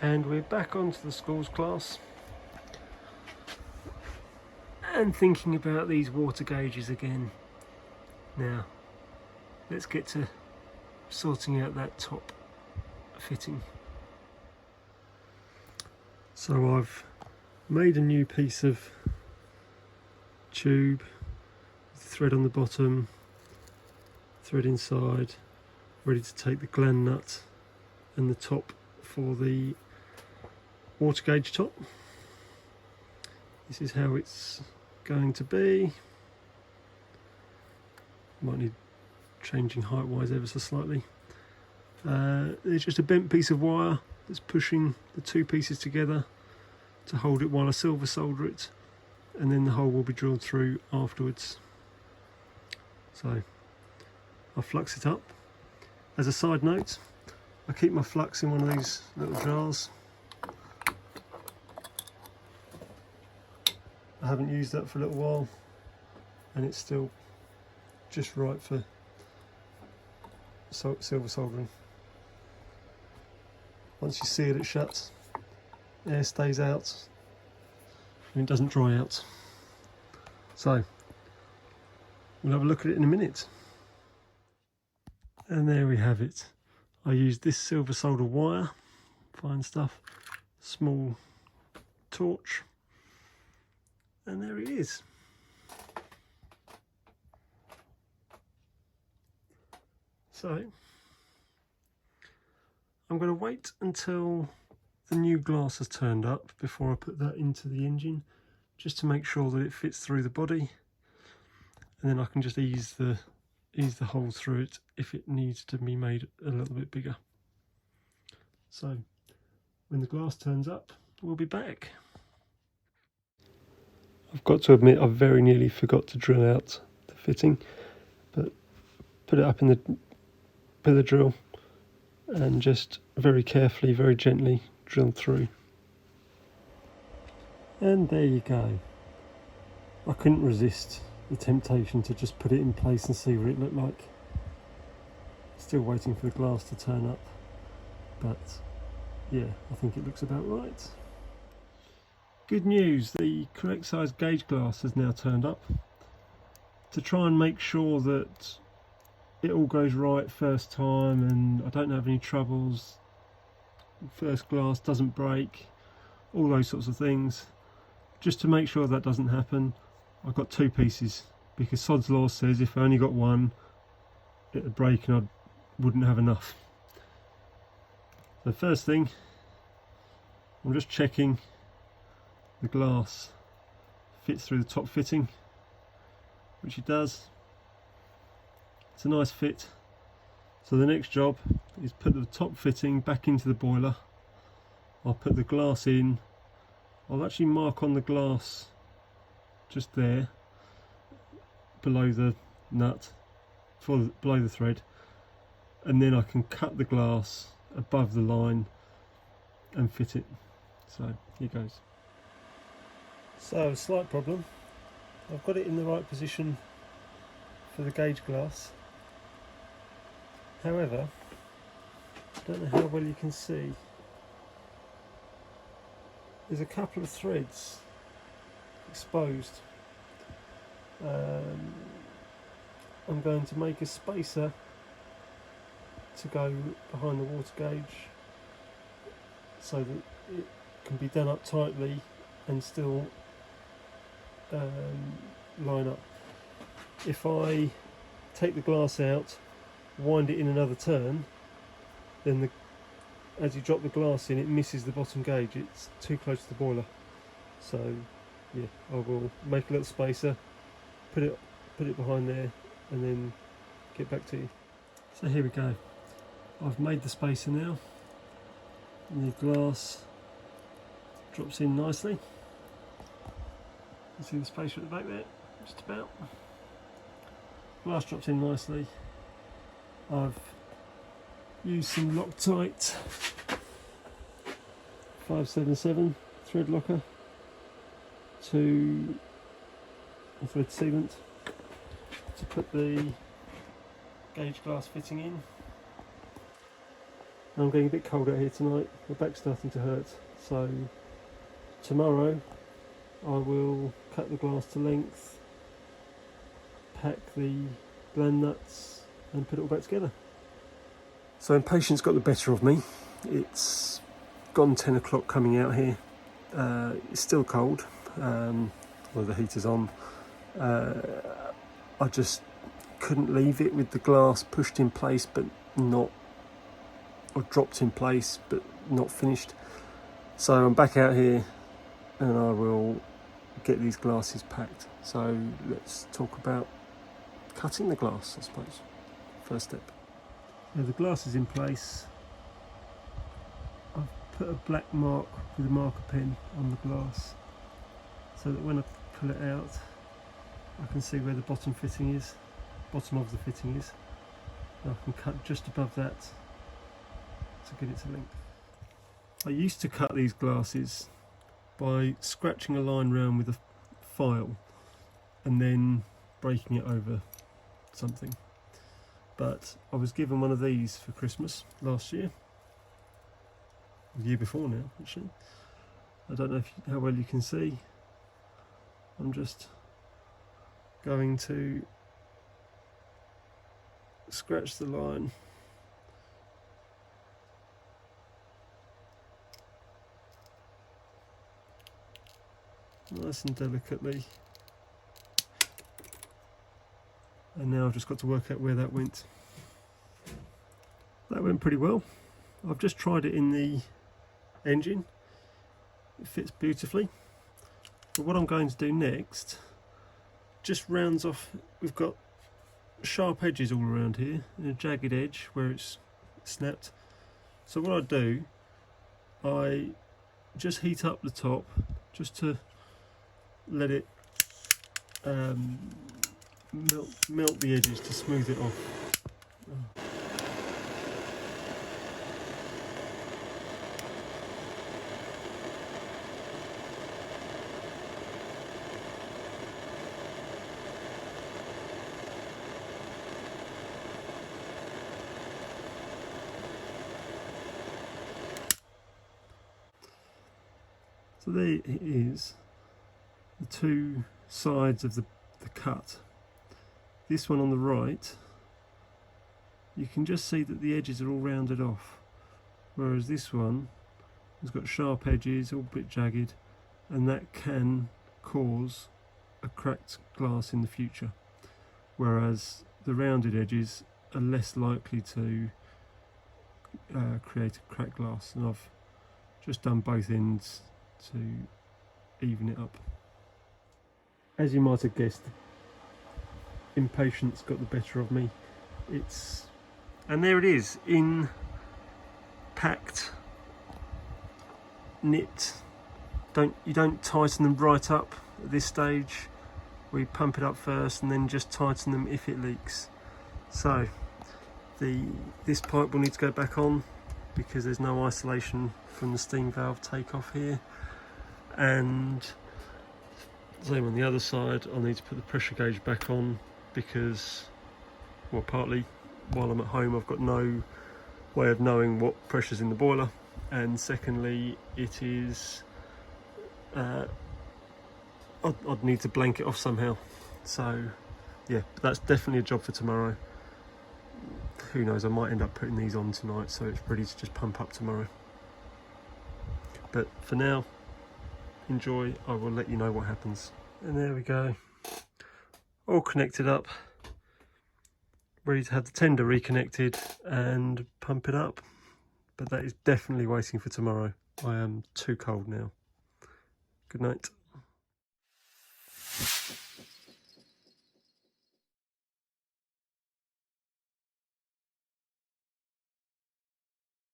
And we're back onto the schools class and thinking about these water gauges again. Now let's get to sorting out that top fitting. So I've made a new piece of tube, thread on the bottom, thread inside, ready to take the gland nut and the top for the water gauge top. This is how it's going to be. Might need changing height wise ever so slightly. There's just a bent piece of wire that's pushing the two pieces together to hold it while I silver solder it, and then the hole will be drilled through afterwards. So I'll flux it up. As a side note, I keep my flux in one of these little jars. I haven't used that for a little while and it's still just right for silver soldering. Once you seal it shut, air stays out and it doesn't dry out. So we'll have a look at it in a minute. And there we have it. I used this silver solder wire, fine stuff, small torch, and there it is. So I'm going to wait until the new glass has turned up before I put that into the engine, just to make sure that it fits through the body, and then I can just ease the hole through it if it needs to be made a little bit bigger. So when the glass turns up, we'll be back. I've got to admit, I very nearly forgot to drill out the fitting, but put it up in the pillar drill and just very carefully, very gently drill through. And there you go. I couldn't resist the temptation to just put it in place and see what it looked like. Still waiting for the glass to turn up, but yeah, I think it looks about right. Good news, the correct size gauge glass has now turned up. To try and make sure that it all goes right first time and I don't have any troubles, first glass doesn't break, all those sorts of things, just to make sure that doesn't happen, I've got two pieces, because Sod's Law says if I only got one it would break and I wouldn't have enough. The first thing, I'm just checking the glass fits through the top fitting, which it does. It's a nice fit. So the next job is put the top fitting back into the boiler. I'll put the glass in. I'll actually mark on the glass just there below the nut, below the thread, and then I can cut the glass above the line and fit it. So here goes. So a slight problem. I've got it in the right position for the gauge glass. However, I don't know how well you can see. There's a couple of threads exposed. I'm going to make a spacer to go behind the water gauge so that it can be done up tightly and still line up. If I take the glass out, wind it in another turn, then as you drop the glass in, it misses the bottom gauge. It's too close to the boiler. So yeah, I will make a little spacer, put it behind there, and then get back to you. So here we go. I've made the spacer now, and the glass drops in nicely. You see the spacer at the back there, just about. Glass drops in nicely. I've used some Loctite 577 thread locker to thread sealant to put the gauge glass fitting in. I'm getting a bit cold out here tonight, my back's starting to hurt, so tomorrow I will cut the glass to length, pack the blend nuts and put it all back together. So impatience got the better of me. It's gone 10 o'clock coming out here. It's still cold, well, the heater's on. I just couldn't leave it with the glass pushed in place but not, or dropped in place but not finished. So I'm back out here and I will get these glasses packed. So let's talk about cutting the glass, I suppose. First step. Now the glass is in place. I've put a black mark with a marker pen on the glass so that when I pull it out I can see where the bottom fitting is, bottom of the fitting is. And I can cut just above that to get it to length. I used to cut these glasses by scratching a line round with a file and then breaking it over something. But I was given one of these for Christmas last year, the year before now actually. I don't know how well you can see. I'm just going to scratch the line nice and delicately, and now I've just got to work out where that went. That went pretty well. I've just tried it in the engine. It fits beautifully. But what I'm going to do next just rounds off. We've got sharp edges all around here and a jagged edge where it's snapped. So what I do, I just heat up the top just to let it melt the edges to smooth it off. So there it is, the two sides of the cut. This one on the right, you can just see that the edges are all rounded off, whereas this one has got sharp edges, all a bit jagged, and that can cause a cracked glass in the future, whereas the rounded edges are less likely to create a cracked glass. And I've just done both ends to even it up. As you might have guessed, impatience got the better of me. And there it is, in, packed, nipped. You don't tighten them right up at this stage. We pump it up first and then just tighten them if it leaks. So this pipe will need to go back on because there's no isolation from the steam valve takeoff here. And same on the other side, I'll need to put the pressure gauge back on because, well, partly while I'm at home I've got no way of knowing what pressure's in the boiler, and secondly it is I'd need to blank it off somehow. So yeah, that's definitely a job for tomorrow. Who knows, I might end up putting these on tonight so it's ready to just pump up tomorrow. But for now, enjoy, I will let you know what happens. And there we go, all connected up, ready to have the tender reconnected and pump it up. But that is definitely waiting for tomorrow. I am too cold now. Good night.